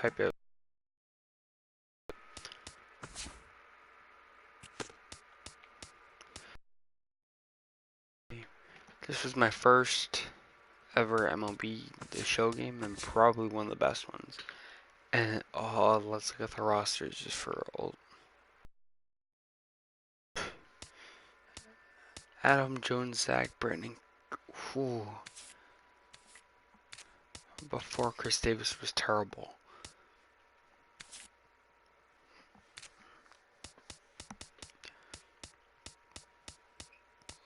type it. This was my first ever MLB The Show game and probably one of the best ones. And oh, let's look at the rosters just for old. Adam Jones, Zach Britton. Whew. Before Chris Davis was terrible.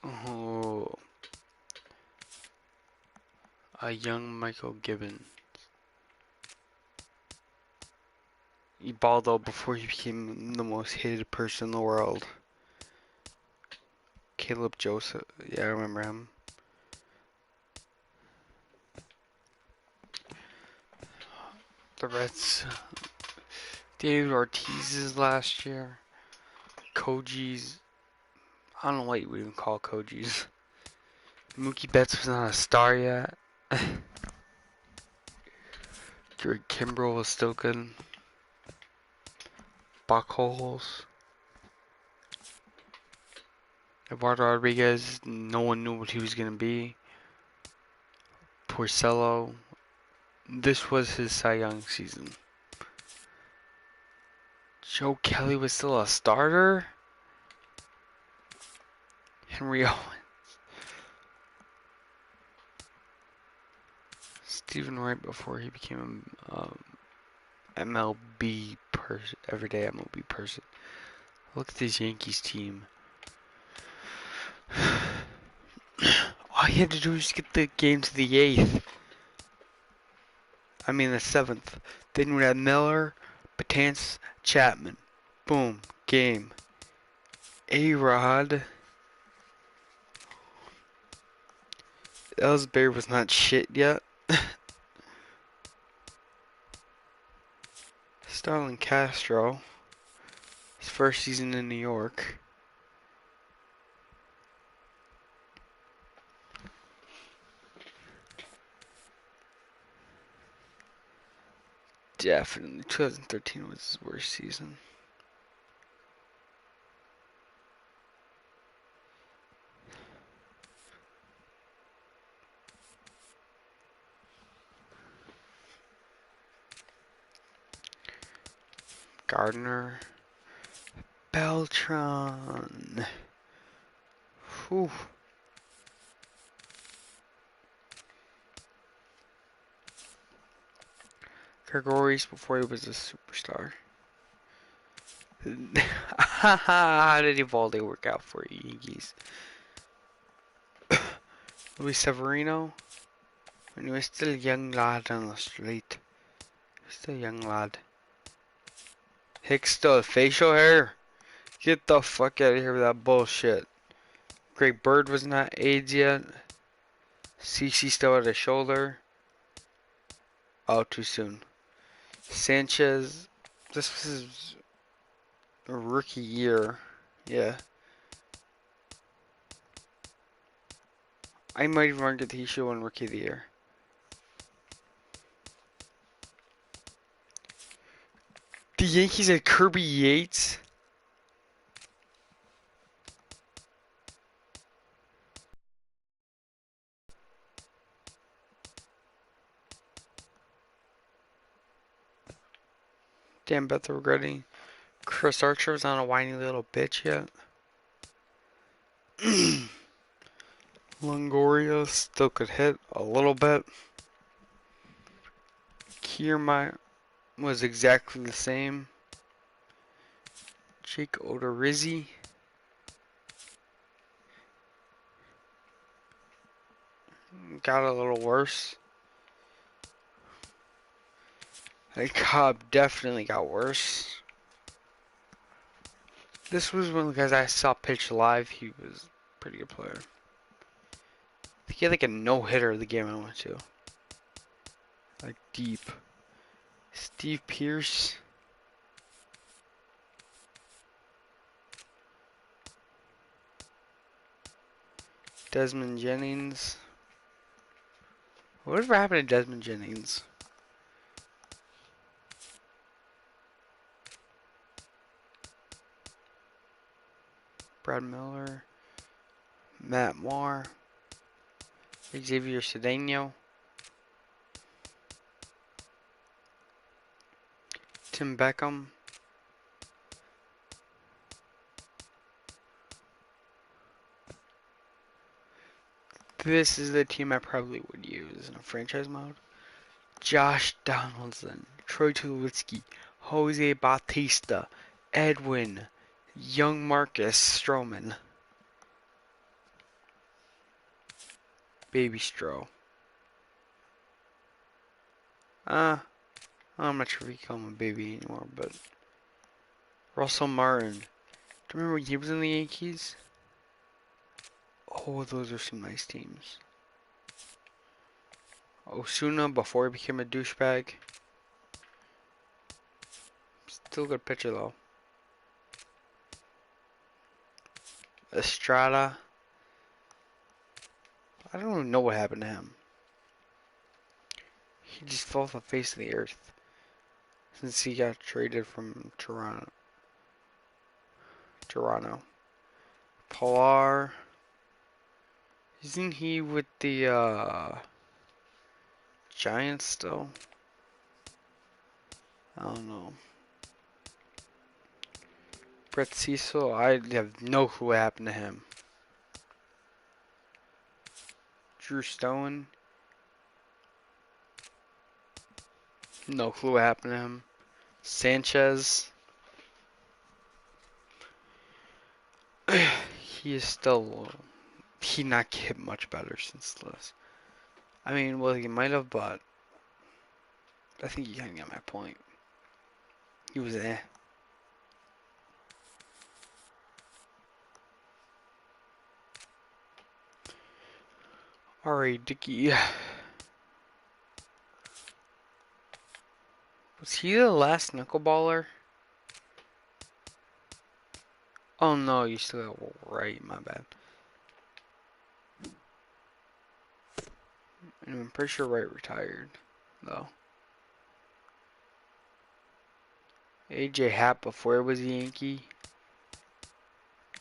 Oh, a young Michael Gibbons. He balled out before he became the most hated person in the world. Caleb Joseph. Yeah, I remember him. The Reds. David Ortiz's last year. Koji's. I don't know what you would even call Koji's. Mookie Betts was not a star yet. Greg Kimbrell was still good. Buckholes. Eduardo Rodriguez, no one knew what he was going to be. Porcello. This was his Cy Young season. Joe Kelly was still a starter. Henry Owens. Stephen Wright before he became MLB person, everyday MLB person. Look at this Yankees team. All he had to do was get the game to the 8th. I mean the 7th. Then we had Miller, Betances, Chapman. Boom. Game. A-Rod. Ellsbury was not shit yet. Starlin Castro. His first season in New York. Definitely 2013 was his worst season. Gardner. Beltran. Whew. Gregorius before he was a superstar. How did Evaldi work out for you, Yankees? Luis Severino? When he was still a young lad on the street. Still a young lad. Hicks still had facial hair? Get the fuck out of here with that bullshit. Greg Bird was not AIDS yet. CC still had a shoulder. Oh, too soon. Sanchez. This was his rookie year. Yeah. I might even argue that he should win Rookie of the Year. The Yankees had Kirby Yates. Damn, bet they're regretting. Chris Archer was not a whiny little bitch yet. Longoria still could hit a little bit. Kiermaier was exactly the same. Jake Odorizzi. Got a little worse. And Cobb definitely got worse. This was one of the guys I saw pitch live. He was a pretty good player. I think he had like a no-hitter the game I went to. Like deep. Steve Pearce. Desmond Jennings. Whatever happened to Desmond Jennings? Brad Miller, Matt Moore, Xavier Cedeno, Tim Beckham, this is the team I probably would use in a franchise mode. Josh Donaldson, Troy Tulowitzki, Jose Bautista, Edwin, young Marcus Stroman, Baby Stro. I'm not sure if we call him a baby anymore, but Russell Martin. Do you remember when he was in the Yankees? Oh, those are some nice teams. Osuna before he became a douchebag. Still a good pitcher though. Estrada. I don't even know what happened to him. He just fell off the face of the earth since he got traded from Toronto. Pilar. Isn't he with the Giants still? I don't know. Brett Cecil, I have no clue what happened to him. Drew Stone. No clue what happened to him. Sanchez. He is still... He not get much better since this. I mean, well, he might have, but... I think you kind of get my point. He was eh. R.A. Dickey. Was he the last knuckleballer? Oh no, you still got right, my bad. And I'm pretty sure Wright retired, though. AJ Happ before he was a Yankee.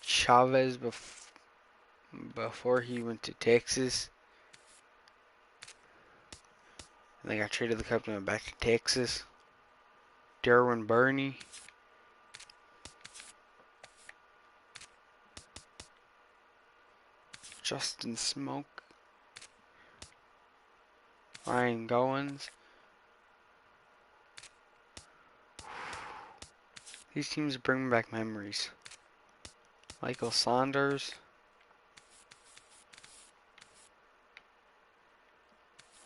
Chavez before he went to Texas. And they got traded to the Cubs and went back to Texas. Darwin Burney. Justin Smoke. Ryan Goins. These teams bring back memories. Michael Saunders.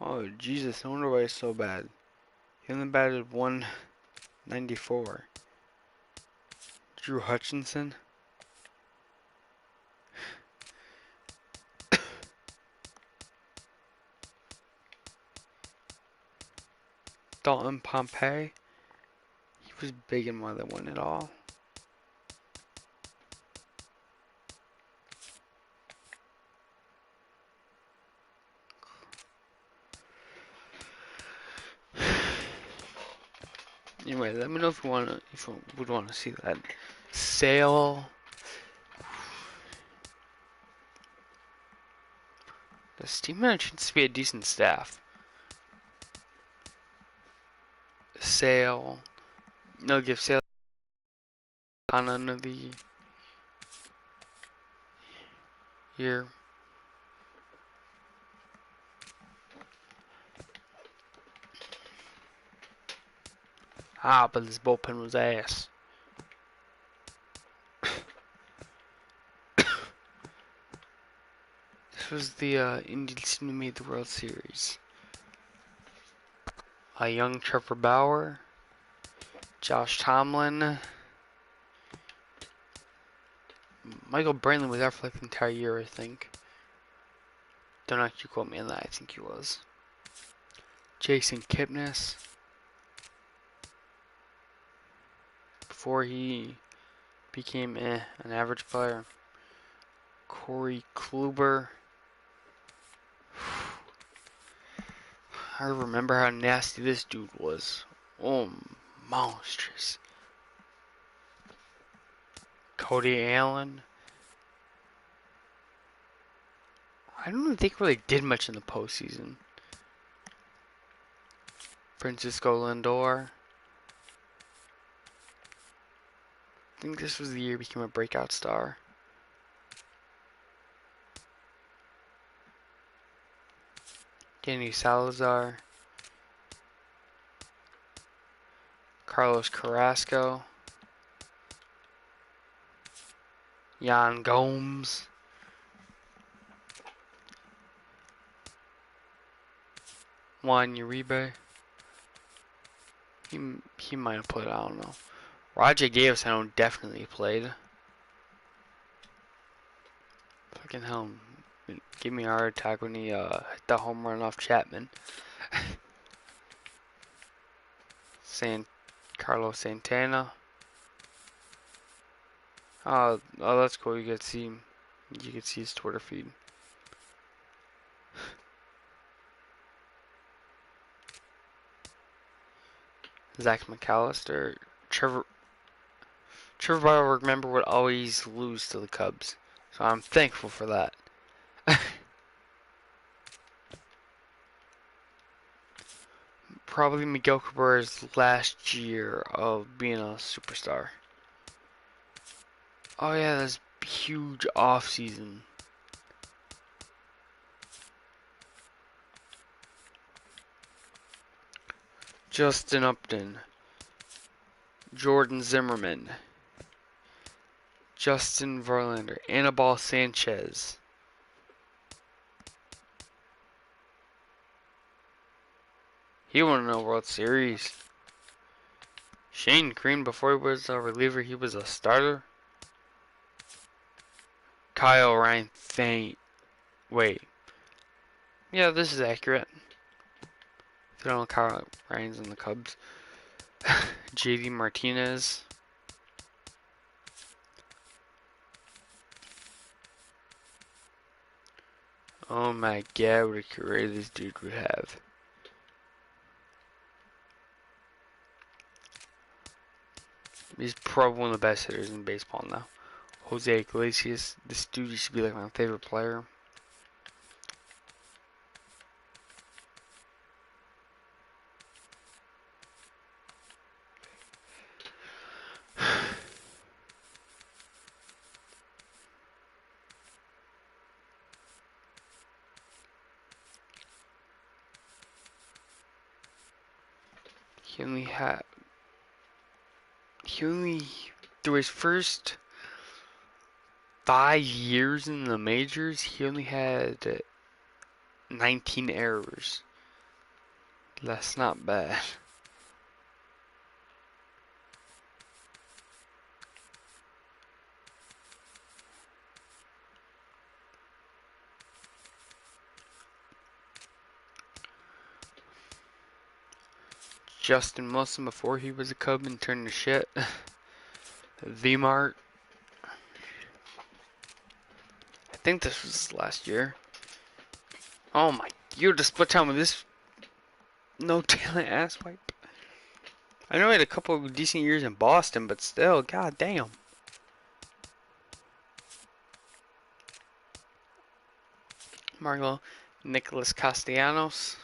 Oh, Jesus, no wonder why it's so bad. He only batted 194. Drew Hutchinson. Dalton Pompey. He was big in one that won it all. Anyway, let me know if you would want to see that. Sale. This team managed to be a decent staff. Sale. No, give Sale on another year. But this bullpen was ass. This was the Indians team who made the World Series. A young Trevor Bauer, Josh Tomlin, Michael Brantley was out for like the entire year, I think. Don't actually quote me on that, I think he was. Jason Kipnis. Before he became an average player. Corey Kluber. I remember how nasty this dude was. Oh, monstrous. Cody Allen. I don't think really did much in the postseason. Francisco Lindor. I think this was the year he became a breakout star. Danny Salazar. Carlos Carrasco. Yan Gomes. Juan Uribe. He might have played, I don't know. Rajai Davis, I know, definitely played. Fucking hell. Give me a heart attack when he hit the home run off Chapman. Carlos Santana. Oh, that's cool. You could see his Twitter feed. Zach McAllister. Trevor Bauer, remember, would always lose to the Cubs. So I'm thankful for that. Probably Miguel Cabrera's last year of being a superstar. Oh yeah, this huge off season. Justin Upton. Jordan Zimmerman. Justin Verlander. Anibal Sanchez. He won a World Series. Shane Green, before he was a reliever, he was a starter. Kyle Ryan, wait. Yeah, this is accurate. If you don't know, Kyle Ryan's in the Cubs. JD Martinez. Oh my god, what a career this dude would have. He's probably one of the best hitters in baseball now. Jose Iglesias. This dude used to be like my favorite player. Through his first 5 years in the majors, he only had 19 errors. That's not bad. Justin Wilson, before he was a Cub and turned to shit. V-Mart. I think this was last year. Oh my, you had to split time with this no talent ass wipe. I know he had a couple of decent years in Boston, but still, god damn. Marco Nicholas Castellanos.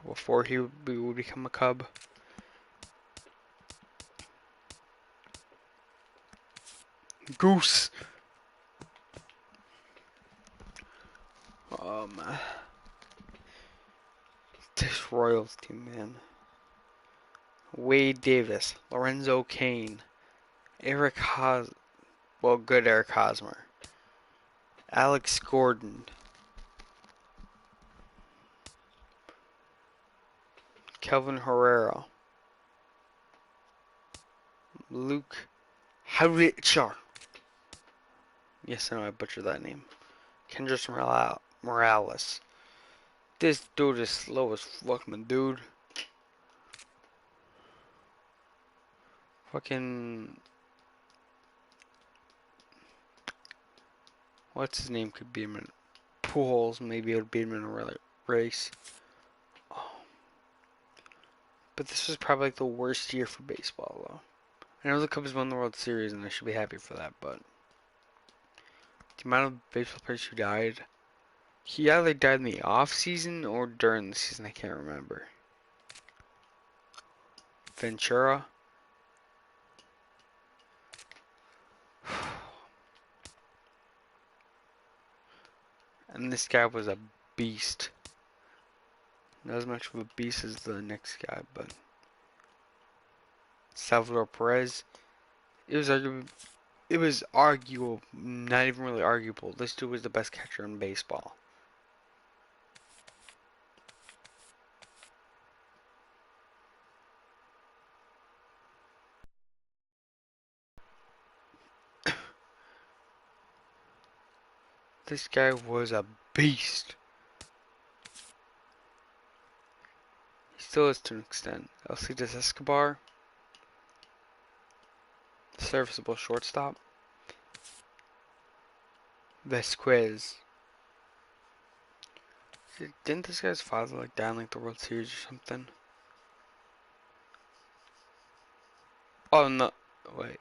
Before he would become a Cub. Goose. This Royals team, man. Wade Davis, Lorenzo Cain, good Eric Hosmer, Alex Gordon, Kelvin Herrera, Luke Howitzer. Yes, I know I butchered that name. Kendrys Morales. This dude is slow as fuck, man, dude. Fucking... What's his name could beat him in Pujols, maybe it would beat him in a race. Oh. But this was probably like the worst year for baseball, though. I know the Cubs won the World Series, and I should be happy for that, but... the amount of baseball players who died. He either died in the off season or during the season. I can't remember. Ventura. And this guy was a beast. Not as much of a beast as the next guy, but Salvador Perez. It was arguable, not even really arguable. This dude was the best catcher in baseball. This guy was a beast. He still is to an extent. Alcides Escobar. Serviceable shortstop. Vasquez. Didn't this guy's father like die in like the World Series or something? Oh no, wait.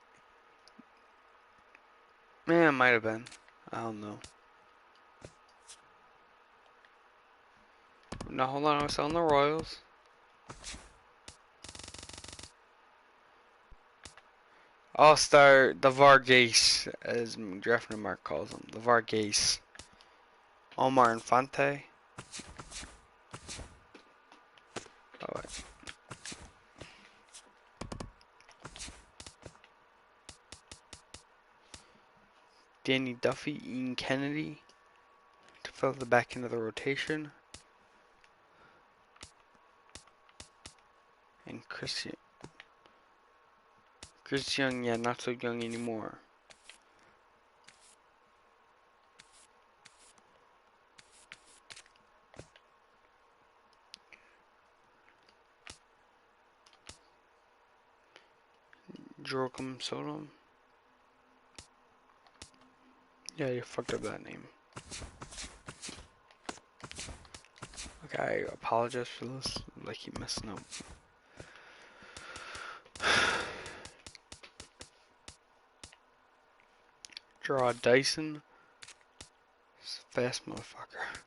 Man, it might have been. I don't know. No, hold on, I was on the Royals. All-Star, the Vargas, as Draft Mark calls him. The Vargas. Omar Infante. Oh, wait. Danny Duffy, Ian Kennedy to fill the back end of the rotation. And Chris Young, yeah, not so young anymore. Joakim Soto. Yeah, you fucked up that name. Okay, I apologize for this. I keep messing up. Gerard Dyson. Fast motherfucker.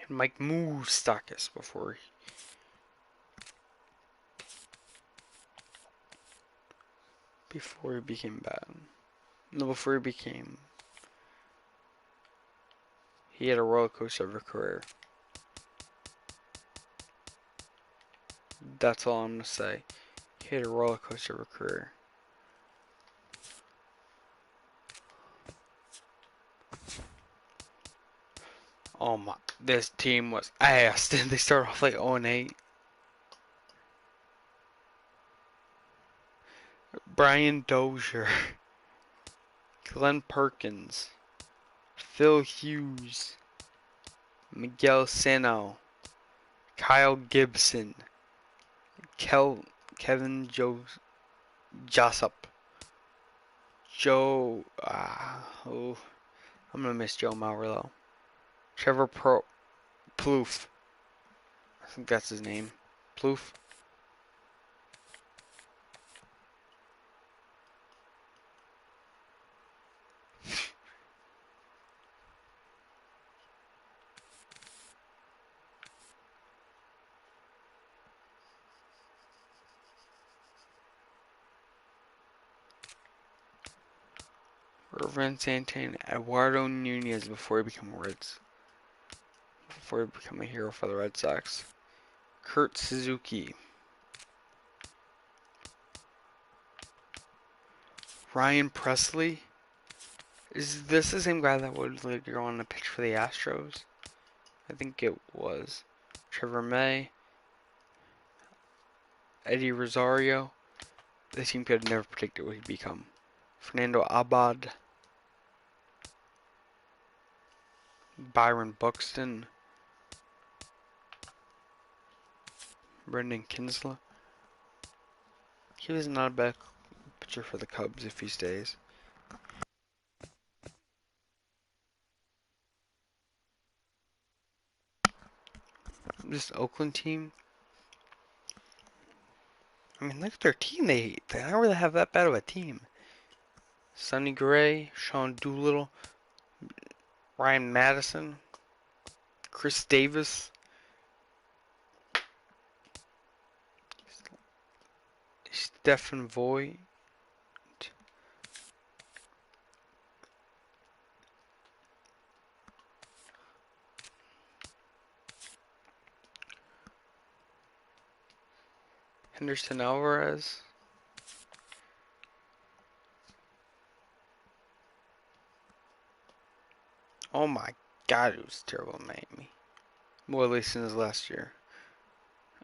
And Mike Moustakas before he became bad. No, before he became. He had a roller coaster of a career. That's all I'm gonna say. He had a roller coaster of a career. Oh my, this team was ass. Didn't they start off like 0-8? Brian Dozier. Glenn Perkins. Phil Hughes. Miguel Sano. Kyle Gibson. Kevin Jossup. Joe. I'm gonna miss Joe Maurillo. Trevor Plouffe. I think that's his name. Plouffe. Irvin Santana. Eduardo Nunez before he became a hero for the Red Sox. Kurt Suzuki. Ryan Presley. Is this the same guy that would later go on to pitch for the Astros? I think it was. Trevor May. Eddie Rosario. The team could never predict what he'd become. Fernando Abad. Byron Buxton. Brendan Kinsler. He was not a bad pitcher for the Cubs if he stays. This Oakland team. I mean, look at their team. They don't really have that bad of a team. Sonny Gray, Sean Doolittle, Ryan Madison, Chris Davis, Stephen Voigt, Henderson Alvarez. Oh my God, it was terrible in Miami. Well, at least in his last year.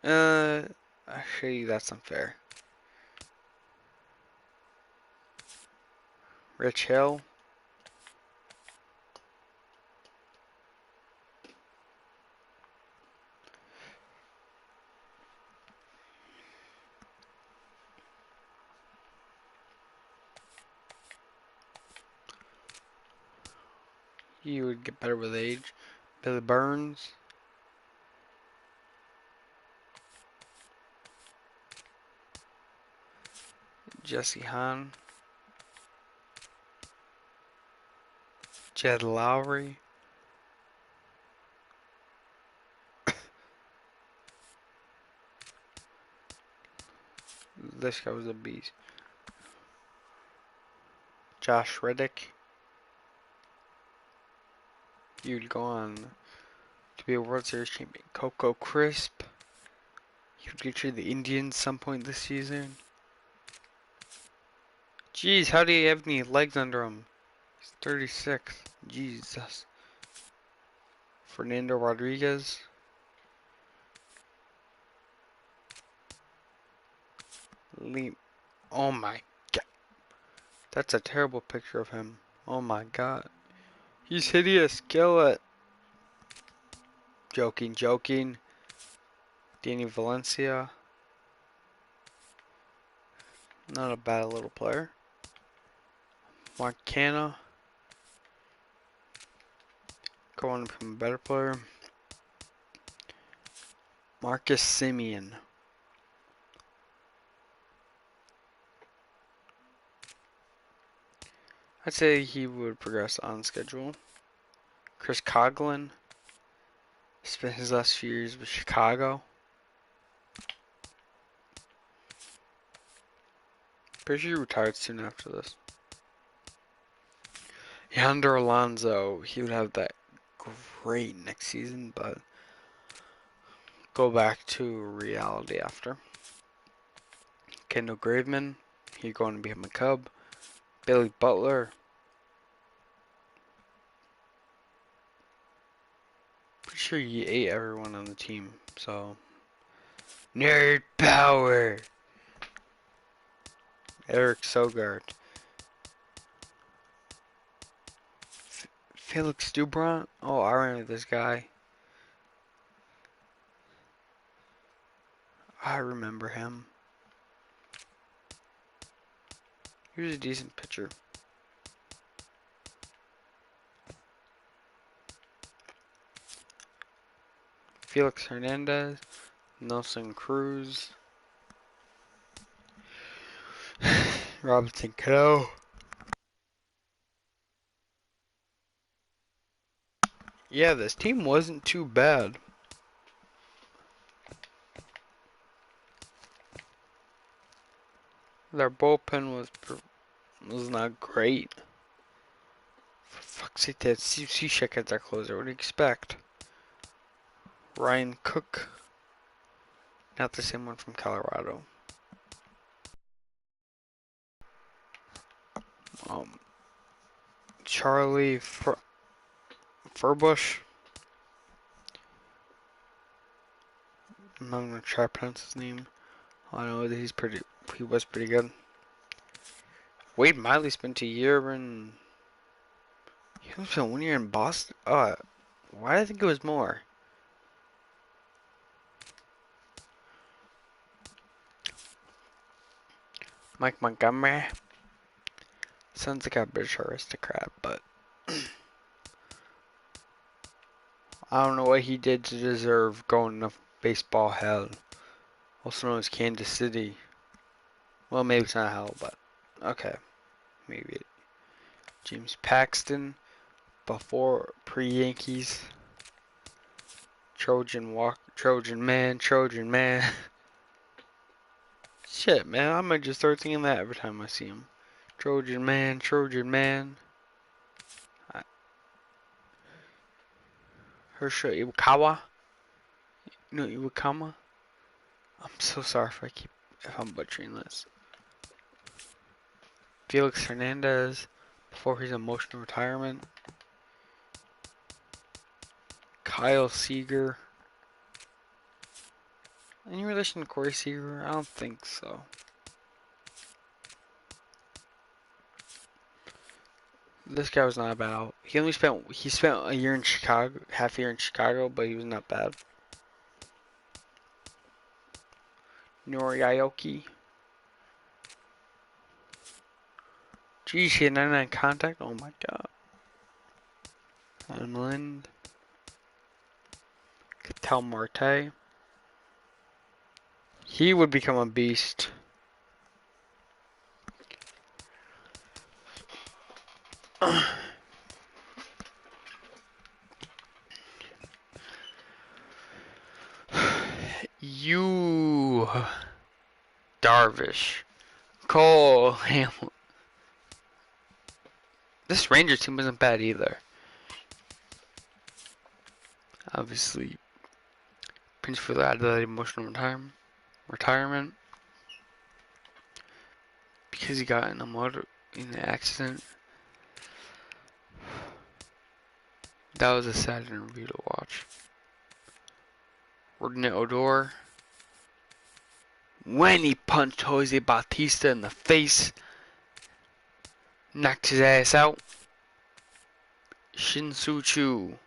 Actually, that's unfair. Rich Hill. He would get better with age. Billy Burns. Jesse Hahn. Jed Lowry. This guy was a beast. Josh Reddick. He would go on to be a World Series champion. Coco Crisp. He would get you the Indians some point this season. Jeez, how do you have any legs under him? He's 36. Jesus. Fernando Rodriguez. Lee. Oh my God. That's a terrible picture of him. Oh my God. He's hideous. Kill it. Joking, joking. Danny Valencia. Not a bad little player. Mark Canna. Going to become a better player. Marcus Simeon. I'd say he would progress on schedule. Chris Coughlin. Spent his last few years with Chicago. Pretty sure he retired soon after this. Yonder Alonso. He would have that great next season, but go back to reality after. Kendall Graveman. He's going to become a Cub. Billy Butler. Pretty sure he ate everyone on the team, so. Nerd power! Eric Sogard. Felix Dubron? Oh, I remember this guy. I remember him. He was a decent pitcher. Felix Hernandez. Nelson Cruz. Robinson Cano. Yeah, this team wasn't too bad. Their bullpen was not great. For fuck's sake, that Cishek as their closer. What do you expect? Ryan Cook. Not the same one from Colorado. Charlie Furbush. I'm not gonna try to pronounce his name. I know that he was pretty good. Wade Miley spent a year in. He was spent 1 year in Boston. Why did I think it was more? Mike Montgomery. Sounds like a British aristocrat, but I don't know what he did to deserve going to baseball hell, also known as Kansas City. Well, maybe it's not hell, but okay, maybe. James Paxton, before pre-Yankees. Trojan man, Trojan man. Shit, man, I might just start singing that every time I see him. Trojan man, Trojan man. Herschel Iwakawa. No, Iwakama. I'm so sorry if I'm butchering this. Felix Hernandez, before his emotional retirement. Kyle Seager. Any relation to Corey Seager? I don't think so. This guy was not bad. He spent a year in Chicago, half a year in Chicago, but he was not bad. Noriaoki. Geez, he had 99 contact. Oh my god. Lind. Ketel Marte. He would become a beast. You Darvish. Cole Hamilton. This Ranger team wasn't bad either. Obviously, Prince Fielder had that emotional retirement because he got in an accident. That was a sad interview to watch. Rougned Odor. When he punched Jose Bautista in the face, knocked his ass out. Shin-Soo Choo.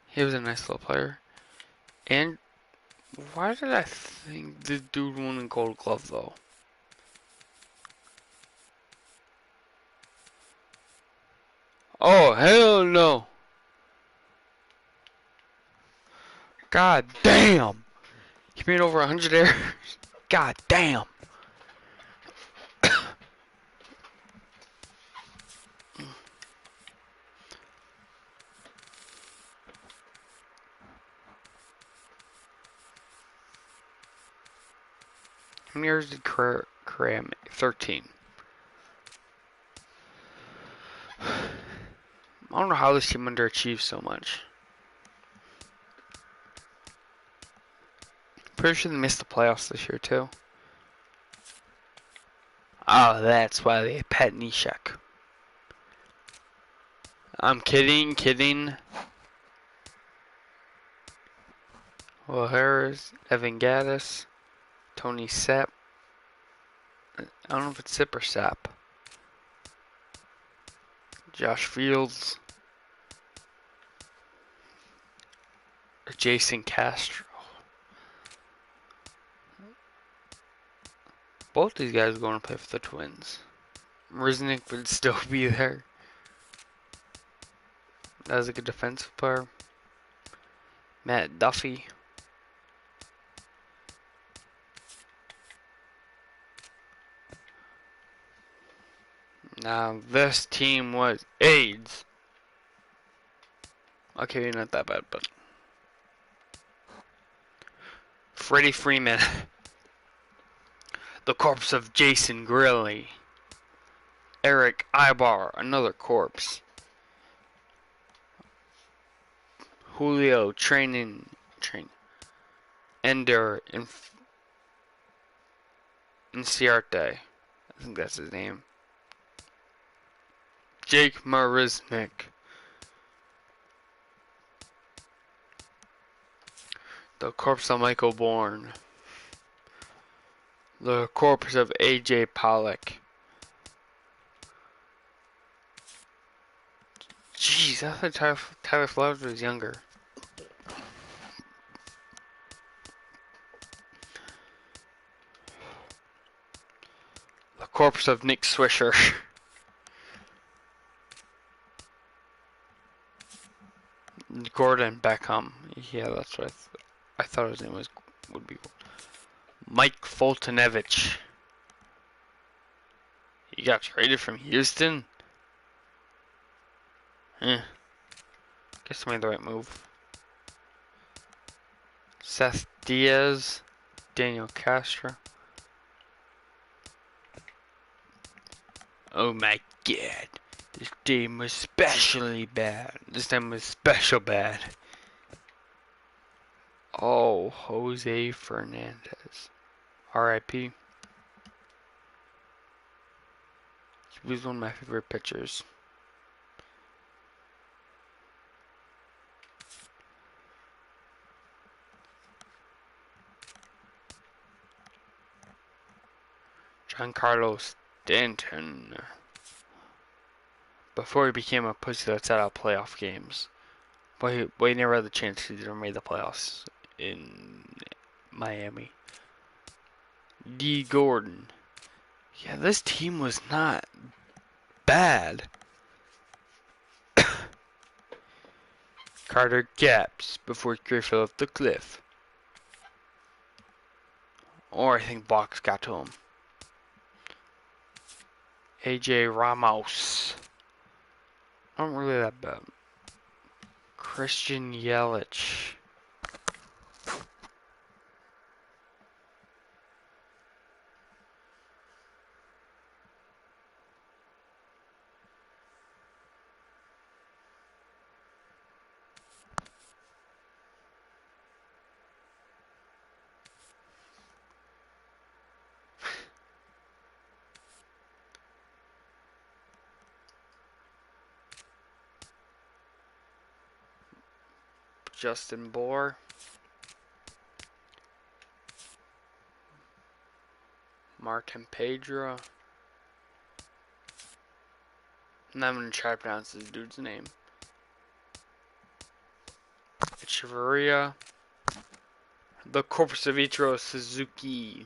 He was a nice little player. And why did I think this dude won a Gold Glove though? Oh, hell no. God damn. He made over 100 errors. God damn. How many errors did Correa make? 13. I don't know how this team underachieved so much. Pretty sure they missed the playoffs this year too. Oh, that's why they Pat Neshek. I'm kidding. Will Harris, Evan Gattis, Tony Sepp. I don't know if it's Sip or Sap. Josh Fields. Or Jason Castro. Both these guys are going to play for the Twins. Riznick would still be there. That was a good defensive player. Matt Duffy. Now this team was AIDS. Okay, not that bad, but Freddie Freeman. The corpse of Jason Grilli. Eric Ibar, another corpse. Julio Train. Ender Inciarte. I think that's his name. Jake Marisnick. The corpse of Michael Bourne. The corpse of AJ Pollock. Jeez, I thought Tyler Flowers was younger. The corpse of Nick Swisher. Gordon Beckham. Yeah, that's what I thought his name would be. Mike Fultonevich. He got traded from Houston? Guess I made the right move. Seth Diaz. Daniel Castro. Oh my god. This team was especially bad. This time was special bad. Oh, Jose Fernandez. R.I.P. He was one of my favorite pitchers. Giancarlo Stanton. Before he became a pussy that sat out playoff games. But he never had the chance. He never made the playoffs in Miami. D. Gordon. Yeah, this team was not bad. Carter Gaps before Gray fell off the cliff. Or I think Box got to him. AJ Ramos. Not really that bad. Christian Yelich. Justin Bohr. Martin Pedro. I'm not going to try to pronounce this dude's name. Echeverria. The Corpus of Ichiro Suzuki.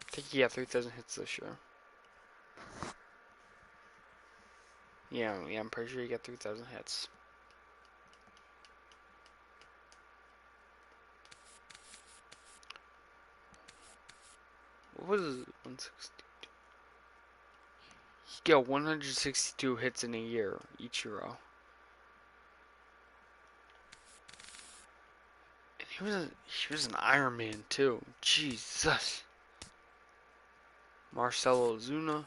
I think he got 3,000 hits this year. Yeah, I'm pretty sure he got 3,000 hits. What was it? 162? He got 162 hits in a year, Ichiro. And he was an Iron Man too. Jesus. Marcelo Ozuna.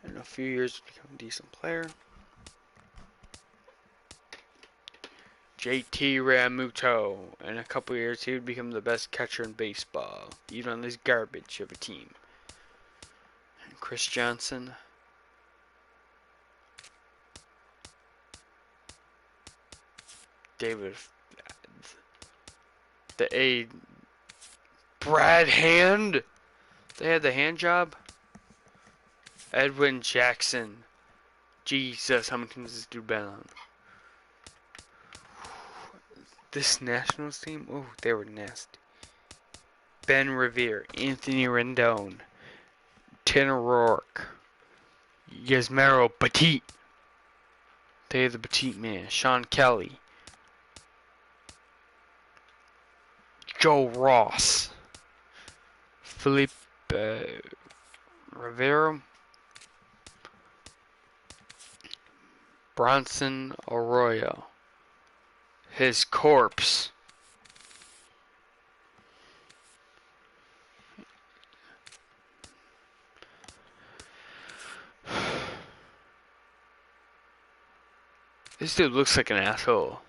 In a few years become a decent player. JT Realmuto. In a couple years he would become the best catcher in baseball. Even on this garbage of a team. And Chris Johnson. David. Brad Hand. They had the hand job. Edwin Jackson. Jesus, how many teams has this dude been on? This Nationals team? Oh, they were nasty. Ben Revere, Anthony Rendon, Tanner Rourke, Yasmero Petit. They had the Petit man. Sean Kelly. Joe Ross. Felipe Rivera. Bronson Arroyo. His corpse. This dude looks like an asshole.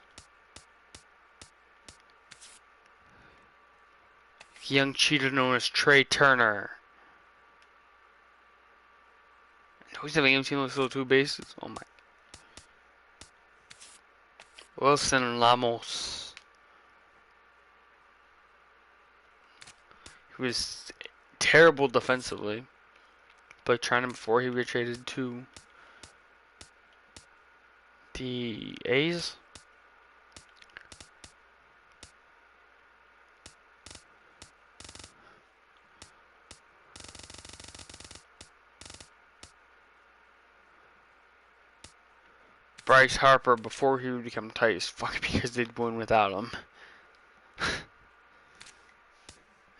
Young cheater known as Trey Turner. He's having empty with still 2 bases. Oh my. Wilson Lamos. He was terrible defensively. Played China before he got traded to the A's. Bryce Harper before he would become tight as fuck because they'd win without him.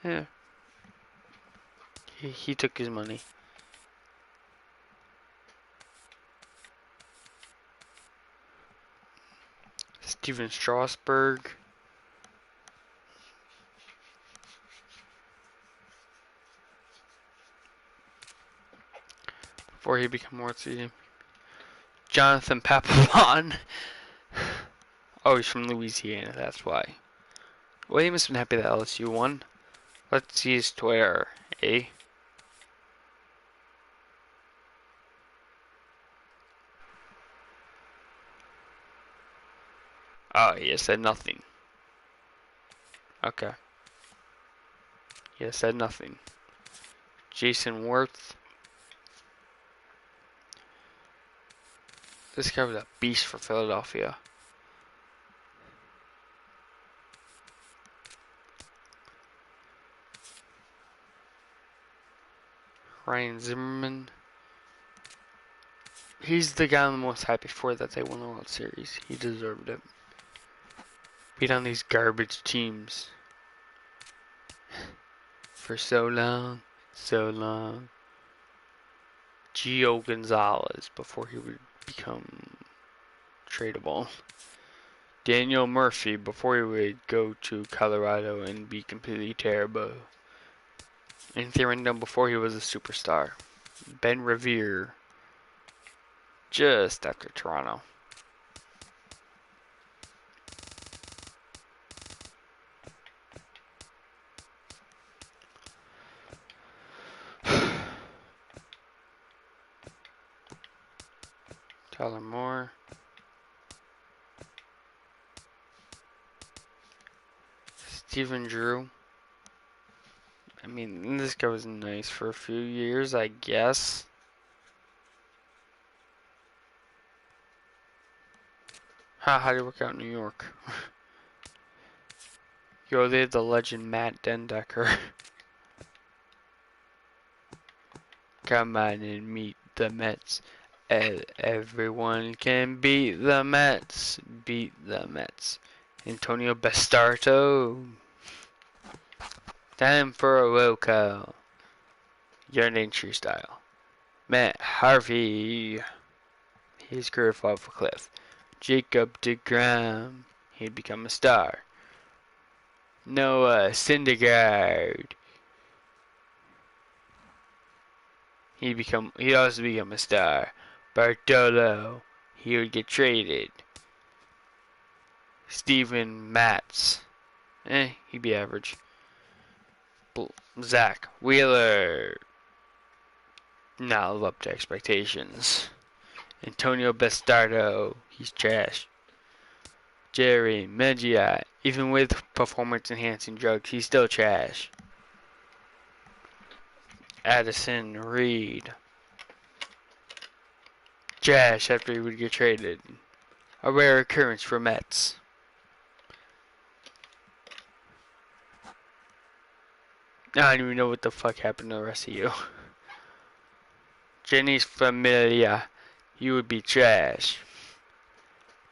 Yeah. He took his money. Steven Strasburg. Before he became World Series. Jonathan Papelbon. Oh, he's from Louisiana, that's why. Well, he must have been happy that LSU won. Let's see his Twitter, eh? Oh, he said nothing. Okay. He said nothing. Jason Worth. This guy was a beast for Philadelphia. Ryan Zimmerman. He's the guy I'm most happy for that they won the World Series. He deserved it. Beat on these garbage teams. For so long, so long. Gio Gonzalez before he would become tradable. Daniel Murphy before he would go to Colorado and be completely terrible. Anthony Rendon before he was a superstar. Ben Revere just after Toronto. Tyler Moore. Stephen Drew. I mean, this guy was nice for a few years, I guess. How do you work out in New York? Yo, they had the legend Matt Dendecker. Come on and meet the Mets. Everyone can beat the Mets. Beat the Mets. Antonio Bastardo. Time for a roll call. Your nature style. Matt Harvey. His career fell off a cliff. Jacob DeGrom. He'd become a star. Noah Syndergaard. He'd also become a star. Bartolo. He would get traded. Steven Matz. He'd be average. Zach Wheeler. Not live up to expectations. Antonio Bastardo. He's trash. Jerry Meggia. Even with performance enhancing drugs, he's still trash. Addison Reed. Trash after he would get traded. A rare occurrence for Mets. I don't even know what the fuck happened to the rest of you. Jenny's Familia. You would be trash.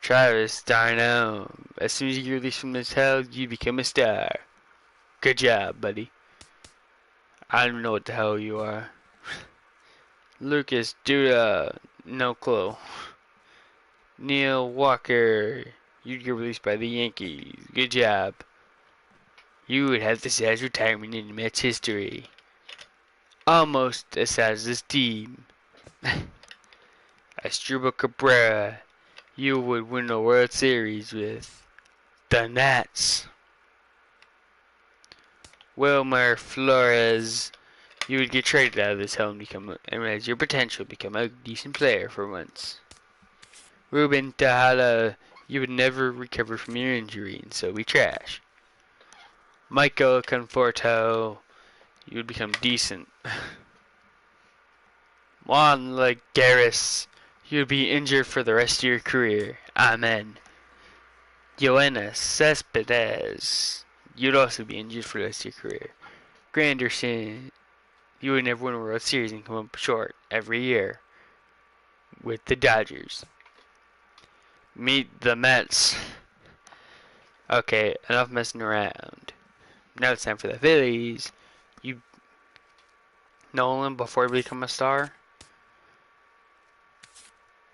Travis Darno. As soon as you get released from this hell, you become a star. Good job, buddy. I don't know what the hell you are. Lucas Duda. No clue. Neil Walker. You'd get released by the Yankees. Good job. You would have the saddest retirement in Mets history. Almost as sad as this team. Asdrubal Cabrera. You would win the World Series with the Nats. Wilmer Flores. You would get traded out of this hell and realize your potential to become a decent player for once. Ruben Tejada. You would never recover from your injury and so be trash. Michael Conforto. You would become decent. Juan Lagares. You would be injured for the rest of your career. Amen. Yoenis Cespedes. You'd also be injured for the rest of your career. Granderson. You would never win a World Series and come up short every year with the Dodgers. Meet the Mets. Okay, enough messing around. Now it's time for the Phillies. You, Nolan, before you become a star,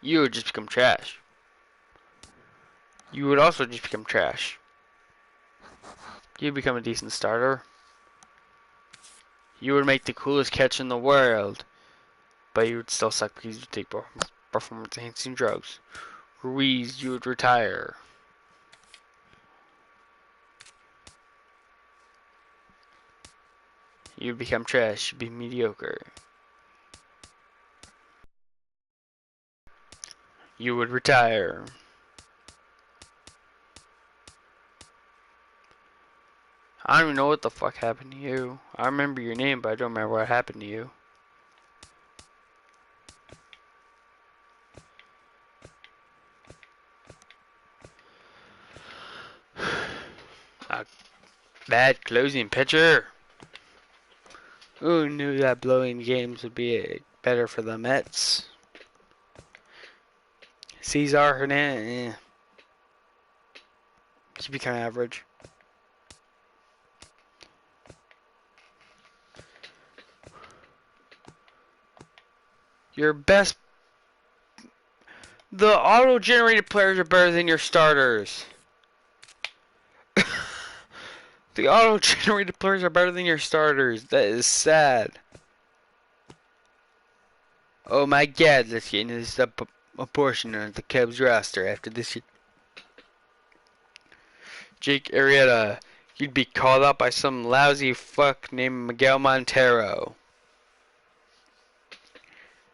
you would just become trash. You would also just become trash. You'd become a decent starter. You would make the coolest catch in the world, but you would still suck because you take performance-enhancing drugs. Ruiz, you would retire. You'd become trash. You'd be mediocre. You would retire. I don't even know what the fuck happened to you. I remember your name, but I don't remember what happened to you. A bad closing pitcher. Who knew that blowing games would be better for the Mets? Cesar Hernandez. He'd be kind of average. Your best. The auto-generated players are better than your starters. The auto-generated players are better than your starters. That is sad. Oh my god, let's get into this a portion of the Cubs roster after this year. Jake Arrieta, you'd be called up by some lousy fuck named Miguel Montero.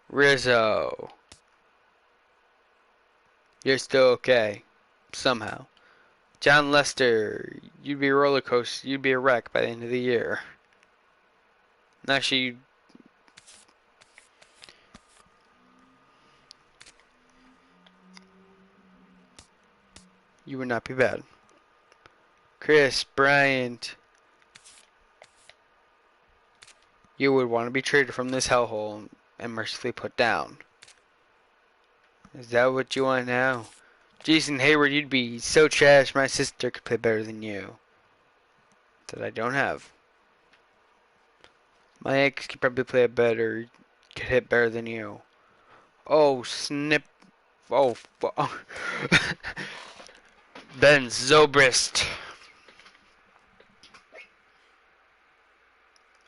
Rizzo, you're still okay. Somehow. John Lester, you'd be a roller coaster. You'd be a wreck by the end of the year. Actually, you would not be bad. Chris Bryant, you would want to be traded from this hellhole and mercifully put down. Is that what you want now? Jason Hayward, you'd be so trash my sister could play better than you. That I don't have. My ex could probably play better, could hit better than you. Oh, snip. Oh, Ben Zobrist.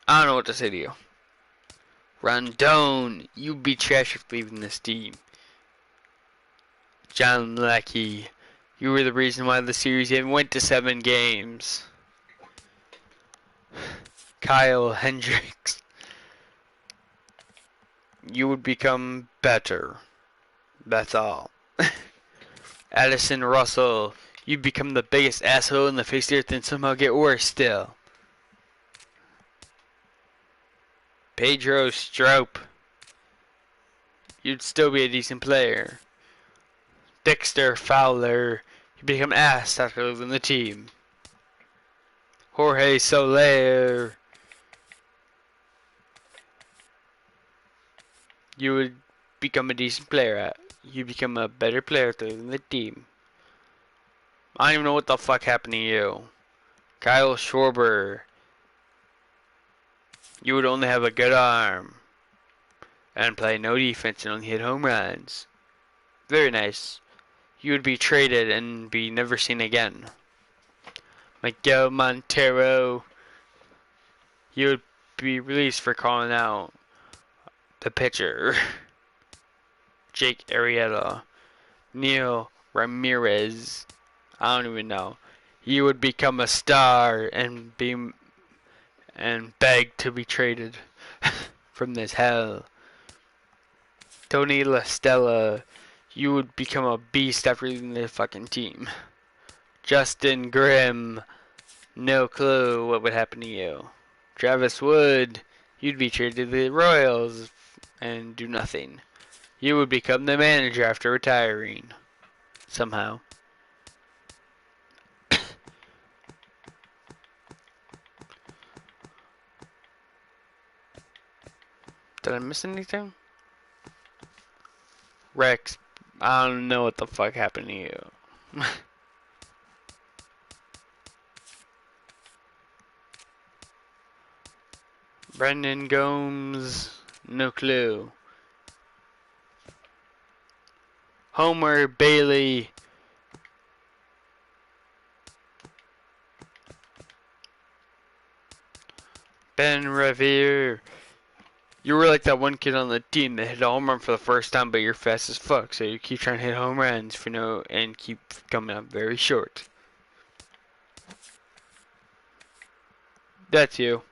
I don't know what to say to you. Rondon, you'd be trash if leaving this team. John Lackey, you were the reason why the series even went to 7 games. Kyle Hendricks, you would become better. That's all. Addison Russell, you'd become the biggest asshole in the face of the earth and somehow get worse still. Pedro Strop, you'd still be a decent player. Dexter Fowler, you become ass after leaving the team. Jorge Soler, you would become a decent player. You become a better player than the team. I don't even know what the fuck happened to you. Kyle Schwarber, you would only have a good arm and play no defense and only hit home runs. Very nice. You would be traded and be never seen again. Miguel Montero, you would be released for calling out the pitcher. Jake Arrieta, Neil Ramirez, I don't even know. You would become a star and beg to be traded from this hell. Tony La Stella, you would become a beast after leaving the fucking team. Justin Grimm, no clue what would happen to you. Travis Wood, you'd be traded to the Royals and do nothing. You would become the manager after retiring. Somehow. Did I miss anything? Rex I don't know what the fuck happened to you. Brendan Gomes, no clue. Homer Bailey. Ben Revere. You were like that one kid on the team that hit a home run for the first time, but you're fast as fuck, so you keep trying to hit home runs for no and keep coming up very short. That's you.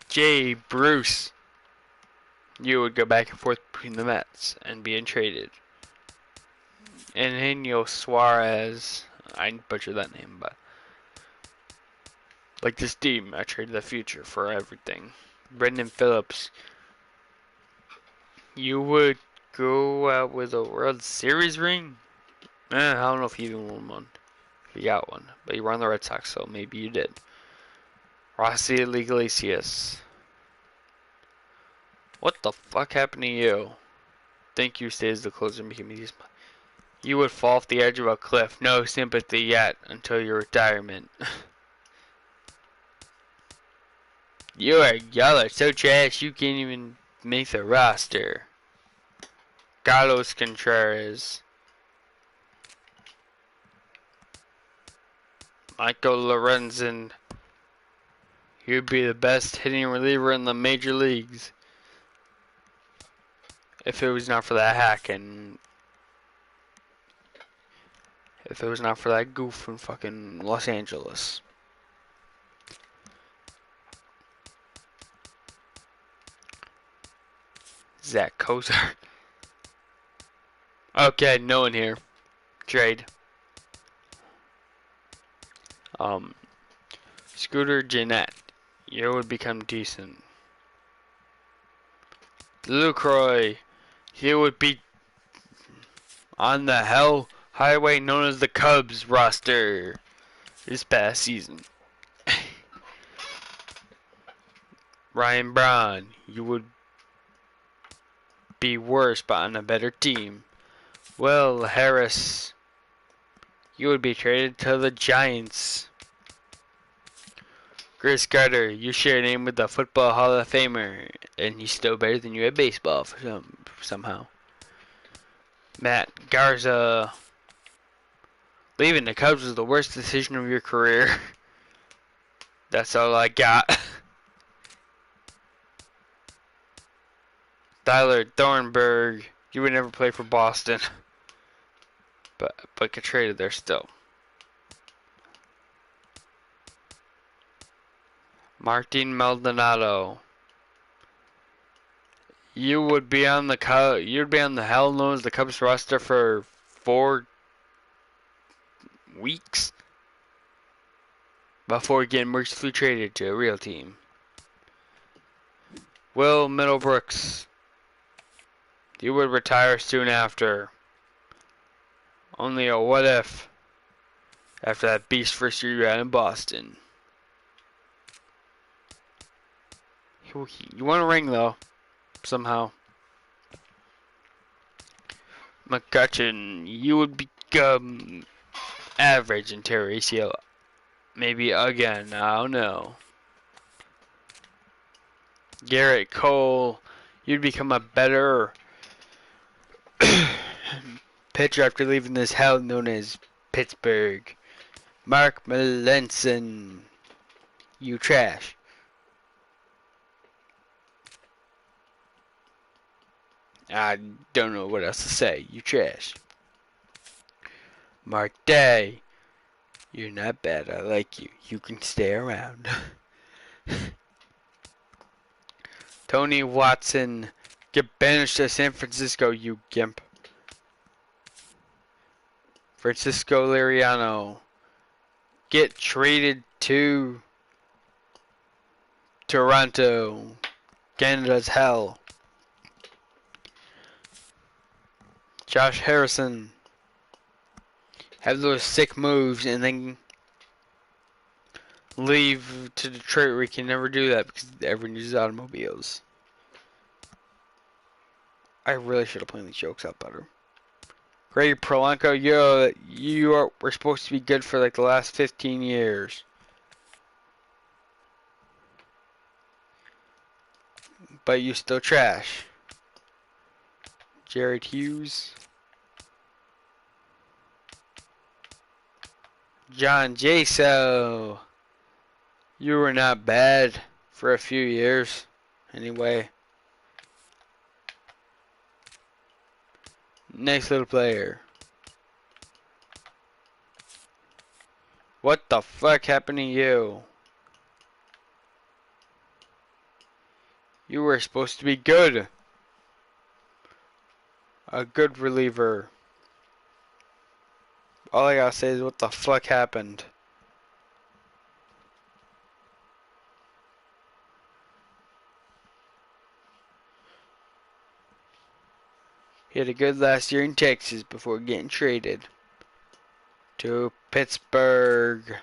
Jay Bruce. You would go back and forth between the Mets and being traded. And Eugenio Suarez. I butchered that name, but like this team, I traded the future for everything. Brendan Phillips. You would go out with a World Series ring? I don't know if you even won one. If you got one. But you were on the Red Sox, so maybe you did. Rossi Iglesias. What the fuck happened to you? Thank you stays the closer and became these. You would fall off the edge of a cliff. No sympathy yet until your retirement. Y'all are so trash you can't even make the roster. Carlos Contreras. Michael Lorenzen. You'd be the best hitting reliever in the major leagues. If it was not for that hack and if it was not for that goof in fucking Los Angeles. Zach Kozar. Okay, no one here. Trade. Scooter Jeanette. You would become decent. Lucroy. He would be on the hell highway known as the Cubs roster this past season. Ryan Braun. You would be worse but on a better team. Will Harris. You would be traded to the Giants. Chris Carter, you share a name with the Football Hall of Famer, and he's still better than you at baseball somehow. Matt Garza, leaving the Cubs was the worst decision of your career. That's all I got. Tyler Thornburg, you would never play for Boston, but get traded there still. Martin Maldonado. You would be on the you'd be on the hell known as the Cubs roster for 4 weeks before getting mercifully traded to a real team. Will Middlebrooks. You would retire soon after. Only a what if after that beast first year you had in Boston. You want a ring though, somehow. McCutcheon, you would become average in Terry ACL. Maybe again, I don't know. Garrett Cole, you'd become a better pitcher after leaving this hell known as Pittsburgh. Mark Melanson, you trash. I don't know what else to say. You trash. Mark Day, you're not bad. I like you. You can stay around. Tony Watson, get banished to San Francisco, you gimp. Francisco Liriano, get traded to Toronto. Canada's hell. Josh Harrison, have those sick moves, and then leave to Detroit where you can never do that because everyone uses automobiles. I really should have planned these jokes out better. Greg Polanco, yo, we're supposed to be good for like the last 15 years. But you still trash. Jared Hughes. John Jaso. You were not bad for a few years. Anyway. Nice little player. What the fuck happened to you? You were supposed to be good. A good reliever. All I gotta say is what the fuck happened. He had a good last year in Texas before getting traded to Pittsburgh.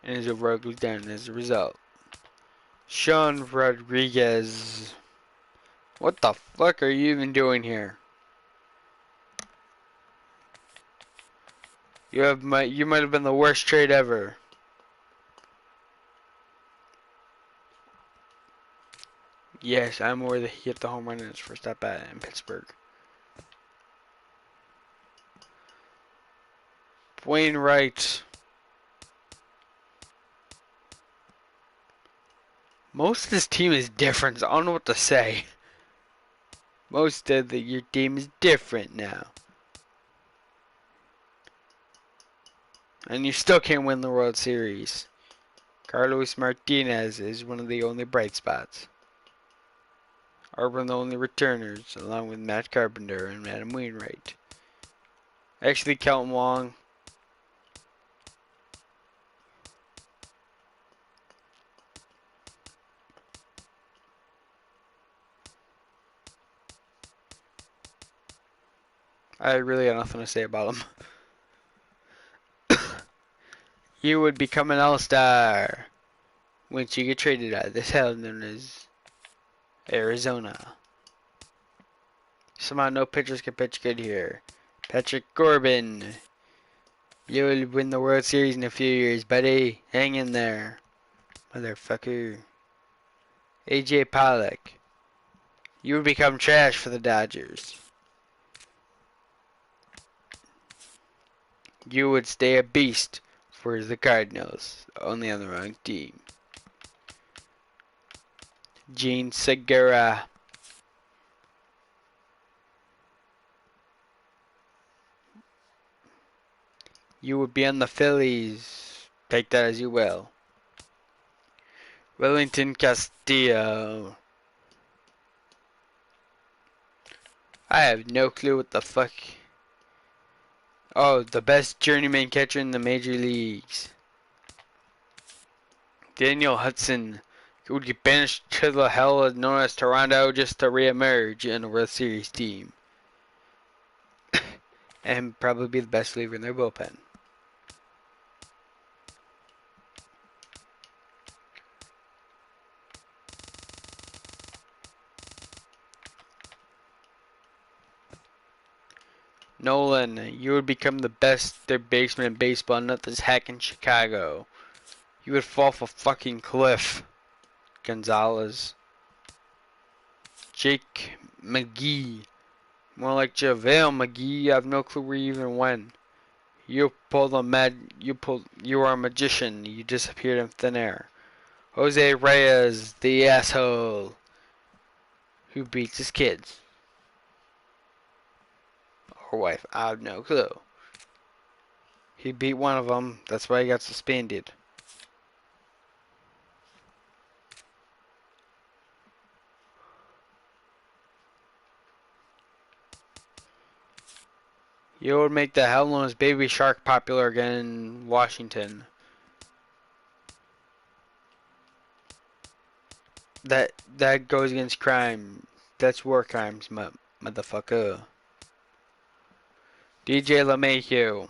And his overall goes down as a result. Sean Rodriguez. What the fuck are you even doing here? You might have been the worst trade ever. Yes, I'm aware that he hit the home run in his first at bat in Pittsburgh. Wainwright. Most of this team is different. So I don't know what to say. Most of your team is different now. And you still can't win the World Series. Carlos Martinez is one of the only bright spots. Are one of the only returners, along with Matt Carpenter and Adam Wainwright. Actually, Kelton Wong. I really got nothing to say about him. You would become an all-star once you get traded out of this hell known as Arizona. Somehow no pitchers can pitch good here. Patrick Corbin. You will win the World Series in a few years, buddy. Hang in there. Motherfucker. AJ Pollock. You would become trash for the Dodgers. You would stay a beast for the Cardinals. Only on the wrong team. Gene Segura. You would be on the Phillies. Take that as you will. Wellington Castillo. I have no clue what the fuck. Oh, the best journeyman catcher in the major leagues. Daniel Hudson would get banished to the hell known as Toronto just to re-emerge in a World Series team. And probably be the best reliever in their bullpen. Nolan, you would become the best third baseman in baseball, not this hack in Chicago. You would fall off a fucking cliff. Gonzalez. Jake McGee. More like JaVale McGee. I have no clue where you even went. You are a magician. You disappeared in thin air. Jose Reyes, the asshole who beats his kids. Or wife. I have no clue. He beat one of them. That's why he got suspended. You would make the hell known as Baby Shark popular again in Washington. That goes against crime. That's war crimes, motherfucker. DJ LeMahieu.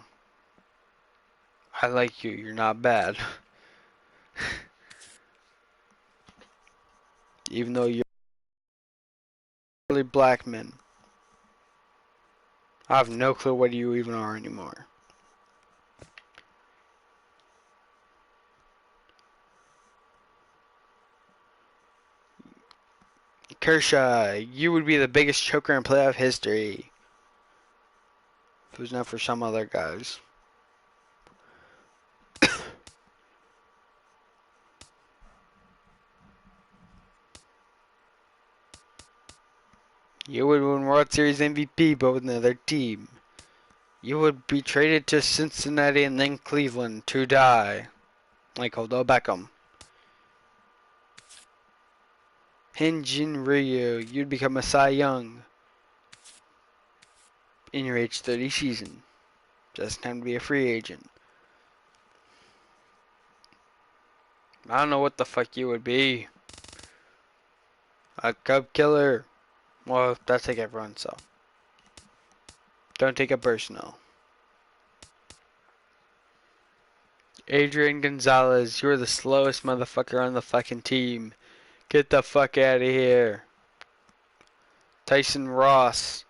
I like you. You're not bad. Even though you're really black men. I have no clue what you even are anymore. Kershaw, you would be the biggest choker in playoff history. If it was not for some other guys. You would win World Series MVP, but with another team. You would be traded to Cincinnati and then Cleveland to die. Like Odell Beckham. Hyun-Jin Ryu, you'd become a Cy Young in your age 30 season. Just time to be a free agent. I don't know what the fuck you would be. A Cub killer. Well, that's like everyone, so. Don't take it personal. Adrian Gonzalez, you're the slowest motherfucker on the fucking team. Get the fuck out of here. Tyson Ross.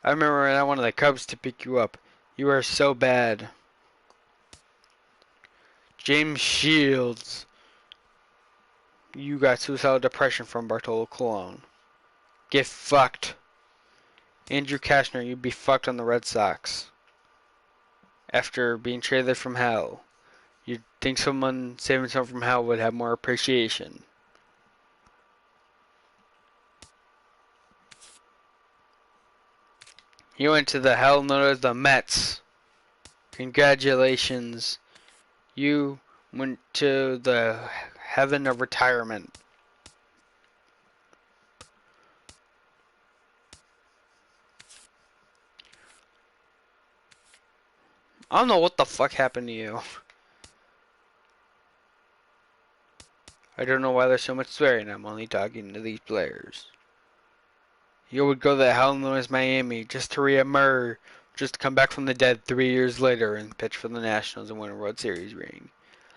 I remember when I wanted the Cubs to pick you up. You are so bad. James Shields. You got suicidal depression from Bartolo Colon. Get fucked. Andrew Cashner, you'd be fucked on the Red Sox. After being traded from hell. You'd think someone saving someone from hell would have more appreciation. You went to the hell known as the Mets. Congratulations. You went to the heaven of retirement. I don't know what the fuck happened to you. I don't know why there's so much swearing. I'm only talking to these players. You would go to the hell known as Miami just to re-emerge, just to come back from the dead 3 years later and pitch for the Nationals and win a World Series ring.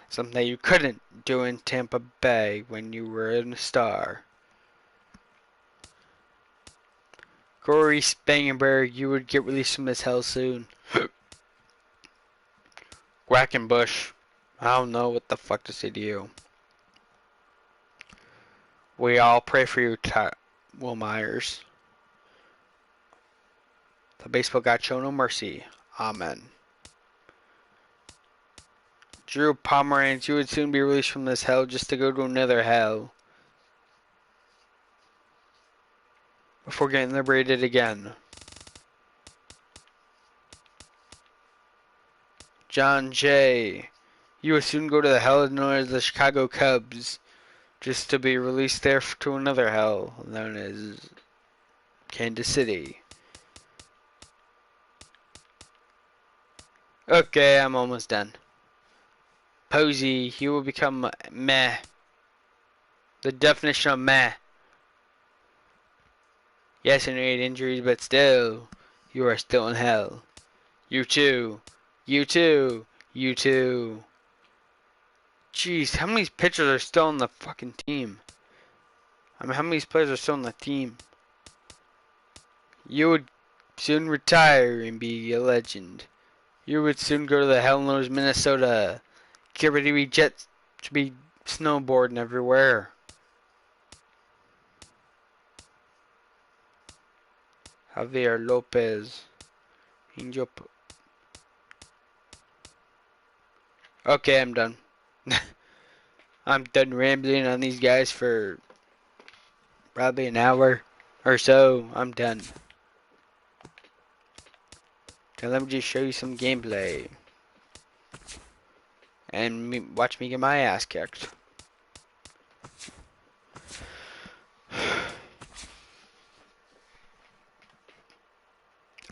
Something that you couldn't do in Tampa Bay when you were a star. Corey Spangenberg, you would get released from this hell soon. Quackenbush, I don't know what the fuck to say to you. We all pray for you, Will Myers. The baseball god show no mercy. Amen. Drew Pomeranz, you would soon be released from this hell just to go to another hell. Before getting liberated again. John Jay, you would soon go to the hell known as the Chicago Cubs, just to be released there to another hell known as Kansas City. Okay, I'm almost done. Posey, he will become meh. The definition of meh. Yes, and you had injuries, but still, you are still in hell. You too. You too. You too. Jeez, how many pitchers are still on the fucking team? I mean, how many players are still on the team? You would soon retire and be a legend. You would soon go to the hell known as Minnesota. Get ready to be Jets to be snowboarding everywhere. Javier Lopez. Angel. Okay, I'm done. I'm done rambling on these guys for probably an hour or so. I'm done. Now let me just show you some gameplay. And watch me get my ass kicked.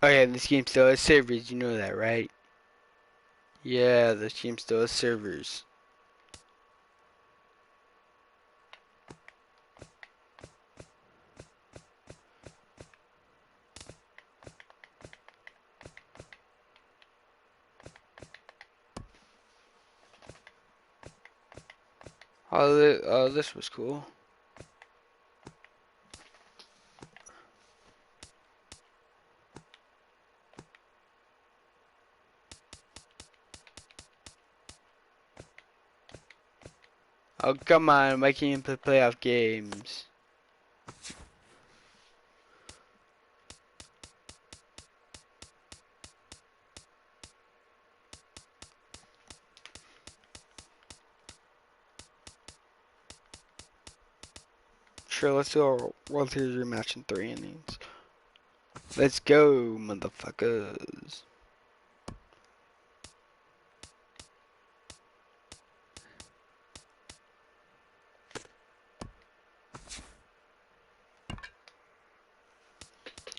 Oh yeah, this game still has servers, you know that, right? Yeah, this game still has servers. Oh, this was cool. Oh, come on, why can't you play playoff games? Sure, let's do a World Series rematch in 3 innings. Let's go, motherfuckers.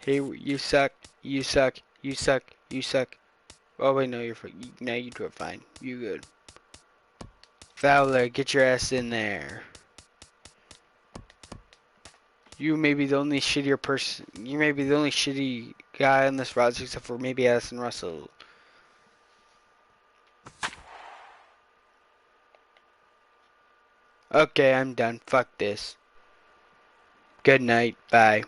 Hey, you suck, you suck, you suck, you suck. Oh wait, no, now you do it fine. You good. Fowler, get your ass in there. You may be the only shittier person. You may be the only shitty guy on this roster except for maybe Addison Russell. Okay, I'm done. Fuck this. Good night. Bye.